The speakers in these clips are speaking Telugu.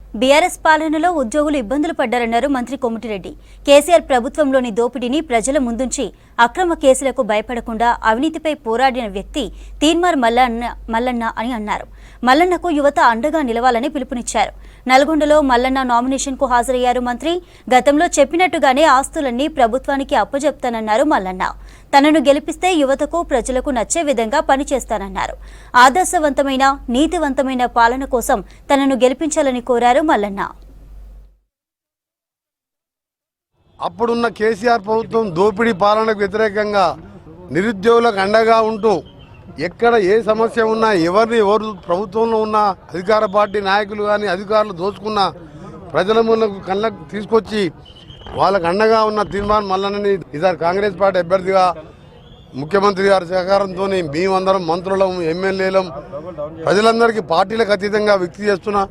బీఆర్ఎస్ పాలనలో ఉద్యోగులు ఇబ్బందులు పడ్డారన్నారు మంత్రి కోమటిరెడ్డి. కేసీఆర్ ప్రభుత్వంలోని దోపిడీని ప్రజల ముందుంచి అక్రమ కేసులకు భయపడకుండా అవినీతిపై పోరాడిన వ్యక్తి తీన్మార్ మల్లన్న అని అన్నారు. మల్లన్నకు యువత అండగా నిలవాలని పిలుపునిచ్చారు. నల్గొండలో మల్లన్న నామినేషన్కు హాజరయ్యారు మంత్రి. గతంలో చెప్పినట్టుగానే ఆస్తులన్నీ ప్రభుత్వానికి అప్పజెప్తానన్నారు మల్లన్న. తనను గెలిపిస్తే యువతకు ప్రజలకు నచ్చే విధంగా పనిచేస్తానన్నారు. ఆదర్శవంతమైన నీతివంతమైన పాలన కోసం తనను గెలిపించాలని కోరారు మల్లన్న. అప్పుడున్న కేసీఆర్ ప్రభుత్వం దోపిడీ పాలనకు వ్యతిరేకంగా నిరుద్యోగులకు అండగా ఉంటూ ఎక్కడ ఏ సమస్య ఉన్నా ఎవరు ప్రభుత్వంలో ఉన్న అధికార పార్టీ నాయకులు కానీ అధికారులు దోచుకున్న ప్రజల ముందుకు కళ్ళకు తీసుకొచ్చి వాళ్ళకు అండగా ఉన్న తీన్మార్ మల్లన్నని ఈసారి కాంగ్రెస్ పార్టీ అభ్యర్థిగా ముఖ్యమంత్రి గారి సహకారంతో మేమందరం మంత్రులం ఎమ్మెల్యేలం ప్రజలందరికీ పార్టీలకు అతీతంగా వ్యక్తి చేస్తున్నా.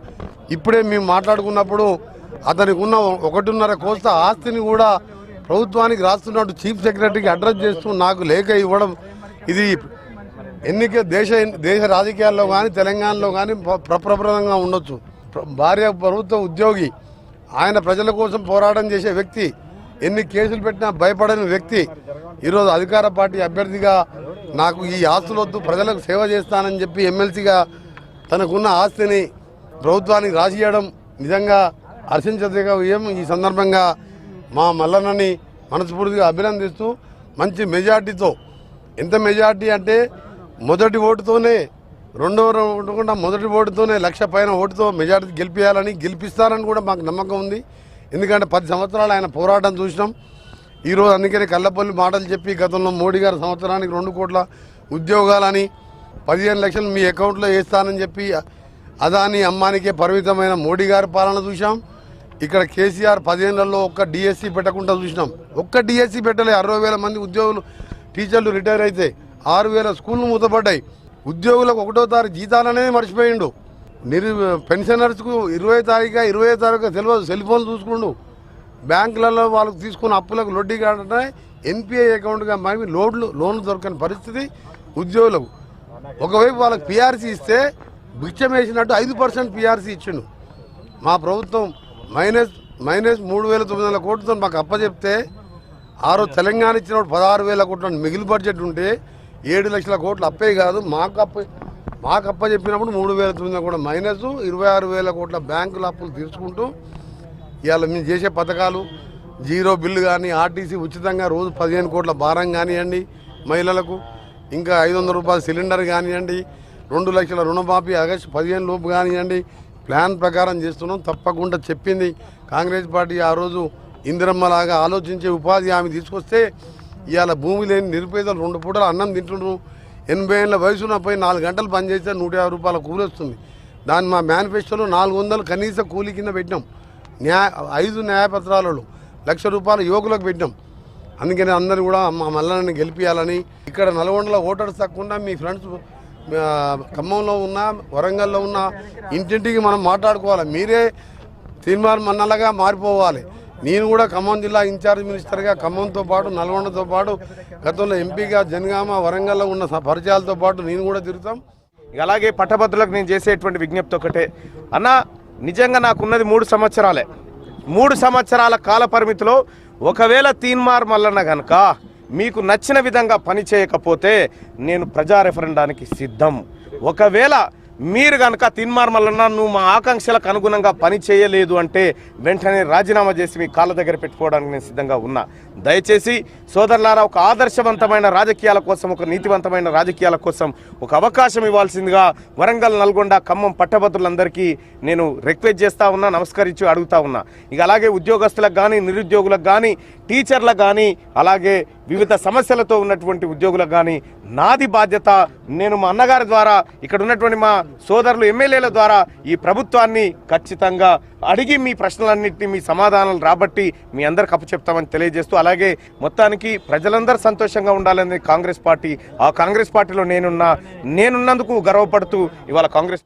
ఇప్పుడే మేము మాట్లాడుకున్నప్పుడు అతనికి ఉన్న 1.5 కోట్ల ఆస్తిని కూడా ప్రభుత్వానికి రాస్తున్నట్టు చీఫ్ సెక్రటరీకి అడ్రస్ చేస్తూ నాకు లేఖ ఇవ్వడం ఇది దేశ రాజకీయాల్లో కానీ తెలంగాణలో కానీ ప్రప్రదంగా ఉండొచ్చు. భార్య ప్రభుత్వ ఉద్యోగి, ఆయన ప్రజల కోసం పోరాటం చేసే వ్యక్తి, ఎన్ని కేసులు పెట్టినా భయపడని వ్యక్తి ఈరోజు అధికార పార్టీ అభ్యర్థిగా నాకు ఈ ఆస్తులు వద్దు ప్రజలకు సేవ చేస్తానని చెప్పి ఎమ్మెల్సీగా తనకున్న ఆస్తిని ప్రభుత్వానికి రాసియడం నిజంగా హర్షించదగ్గ విషయం. ఈ సందర్భంగా మా మల్లన్నని మనస్ఫూర్తిగా అభినందిస్తూ మంచి మెజార్టీతో, ఎంత మెజార్టీ అంటే మొదటి ఓటుతోనే, రెండో ఓటుకుండా మొదటి ఓటుతోనే 1,00,000 పైన ఓటుతో మెజార్టీ గెలిపిస్తారని కూడా మాకు నమ్మకం ఉంది. ఎందుకంటే 10 సంవత్సరాలు ఆయన పోరాటం చూసినాం. ఈరోజు అందుకని కళ్ళపల్లి మాటలు చెప్పి గతంలో మోడీ గారు సంవత్సరానికి 2 కోట్ల ఉద్యోగాలని 15 లక్షలు మీ అకౌంట్లో వేస్తానని చెప్పి అదాని అమ్మానికే పరిమితమైన మోడీ గారి పాలన చూసాం. ఇక్కడ కేసీఆర్ 10 ఏళ్లలో ఒక్క డిఎస్సి పెట్టకుండా చూసినాం. ఒక్క డిఎస్సి పెట్టలే. 60,000 మంది ఉద్యోగులు టీచర్లు రిటైర్ అయితే 6,000 స్కూళ్ళు మూతపడ్డాయి. ఉద్యోగులకు 1వ తారీఖు జీతాలనే మర్చిపోయిండు. పెన్షనర్స్కు 20వ తారీఖు తెలియదు, సెల్ ఫోన్లు చూసుకుండు. బ్యాంకులలో వాళ్ళకు తీసుకున్న అప్పులకు లొడ్డీ కావడంటే ఎన్పిఐ అకౌంట్గా మావి లోన్లు దొరకని పరిస్థితి ఉద్యోగులకు. ఒకవైపు వాళ్ళకి పిఆర్సీ ఇస్తే బిచ్చం వేసినట్టు 5% పిఆర్సీ ఇచ్చిండు. మా ప్రభుత్వం మైనస్ 3,900 కోట్లతో మాకు అప్పచెప్తే ఆ రోజు తెలంగాణ ఇచ్చినప్పుడు 16,000 కోట్ల మిగిలి బడ్జెట్ ఉంటే 7 లక్షల కోట్లు అప్పే కాదు మాకు అప్పచెప్పినప్పుడు 3,900 కూడా మైనస్ 26,000 కోట్ల బ్యాంకుల అప్పులు తీర్చుకుంటూ ఇవాళ మేము చేసే పథకాలు జీరో బిల్లు కానీ, ఆర్టీసీ ఉచితంగా రోజు 15 కోట్ల భారం కానివ్వండి మహిళలకు, ఇంకా 500 రూపాయల సిలిండర్ కానివ్వండి, 2 లక్షల రుణమాఫీ ఆగస్టు 15 లోపు కానివ్వండి, ప్లాన్ ప్రకారం చేస్తున్నాం. తప్పకుండా చెప్పింది కాంగ్రెస్ పార్టీ ఆ రోజు ఇందిరమ్మలాగా ఆలోచించే ఉపాధి హామీ తీసుకొస్తే ఇవాళ భూమి లేని నిరుపేదలు 2 పూటలు అన్నం తింటున్నారు. 80 ఏళ్ళ వయసున పోయి 4 గంటలు పనిచేస్తే 150 రూపాయల కూలి వస్తుంది. దాన్ని మా మేనిఫెస్టోలో 400 కనీస కూలి కింద పెట్టినాం. 5 న్యాయపత్రాలలో 1,00,000 రూపాయలు యువకులకు పెట్టినాం. అందుకని అందరూ కూడా మా మల్లన్నని గెలిపించాలని. ఇక్కడ నల్గొండలో ఓటర్స్ తక్కువ మీ ఫ్రెండ్స్ ఖమ్మంలో ఉన్న, వరంగల్లో ఉన్న ఇంటింటికి మనం మాట్లాడుకోవాలి. మీరే తీన్మార్ మల్లన్నగా మారిపోవాలి. నేను కూడా ఖమ్మం జిల్లా ఇన్ఛార్జ్ మినిస్టర్గా ఖమ్మంతో పాటు నల్గొండతో పాటు గతంలో ఎంపీగా జనగామ వరంగల్లో ఉన్న పరిచయాలతో పాటు నేను కూడా తిరుగుతాం. అలాగే పట్టభద్రులకు నేను చేసేటువంటి విజ్ఞప్తి ఒకటే అన్న, నిజంగా నాకున్నది 3 సంవత్సరాలే. 3 సంవత్సరాల కాల పరిమితిలో ఒకవేళ తీన్మార్ మల్లన్న కనుక మీకు నచ్చిన విధంగా పని చేయకపోతే నేను ప్రజా రెఫరెండానికి సిద్ధం. ఒకవేళ మీరు కనుక తీన్మార్ మల్లన్న నువ్వు మా ఆకాంక్షలకు అనుగుణంగా పని చేయలేదు అంటే వెంటనే రాజీనామా చేసి మీ కాళ్ళ దగ్గర పెట్టుకోవడానికి నేను సిద్ధంగా ఉన్నా. దయచేసి సోదరులారా, ఒక ఆదర్శవంతమైన రాజకీయాల కోసం, ఒక నీతివంతమైన రాజకీయాల కోసం ఒక అవకాశం ఇవ్వాల్సిందిగా వరంగల్, నల్గొండ, ఖమ్మం పట్టభద్రులందరికీ నేను రిక్వెస్ట్ చేస్తూ ఉన్నా, నమస్కరించి అడుగుతా ఉన్నా. ఇక అలాగే ఉద్యోగస్తులకు కానీ, నిరుద్యోగులకు కానీ, టీచర్లకు కానీ, అలాగే వివిధ సమస్యలతో ఉన్నటువంటి ఉద్యోగులకు కానీ నాది బాధ్యత. నేను మా అన్నగారి ద్వారా, ఇక్కడ ఉన్నటువంటి మా సోదరులు ఎమ్మెల్యేల ద్వారా ఈ ప్రభుత్వాన్ని ఖచ్చితంగా అడిగి మీ ప్రశ్నలన్నింటినీ, మీ సమాధానాలు రాబట్టి మీ అందరికి అప్పచెప్తామని తెలియజేస్తూ, అలాగే మొత్తానికి ప్రజలందరూ సంతోషంగా ఉండాలని కాంగ్రెస్ పార్టీ, ఆ కాంగ్రెస్ పార్టీలో నేనున్నందుకు గర్వపడుతూ ఇవాళ కాంగ్రెస్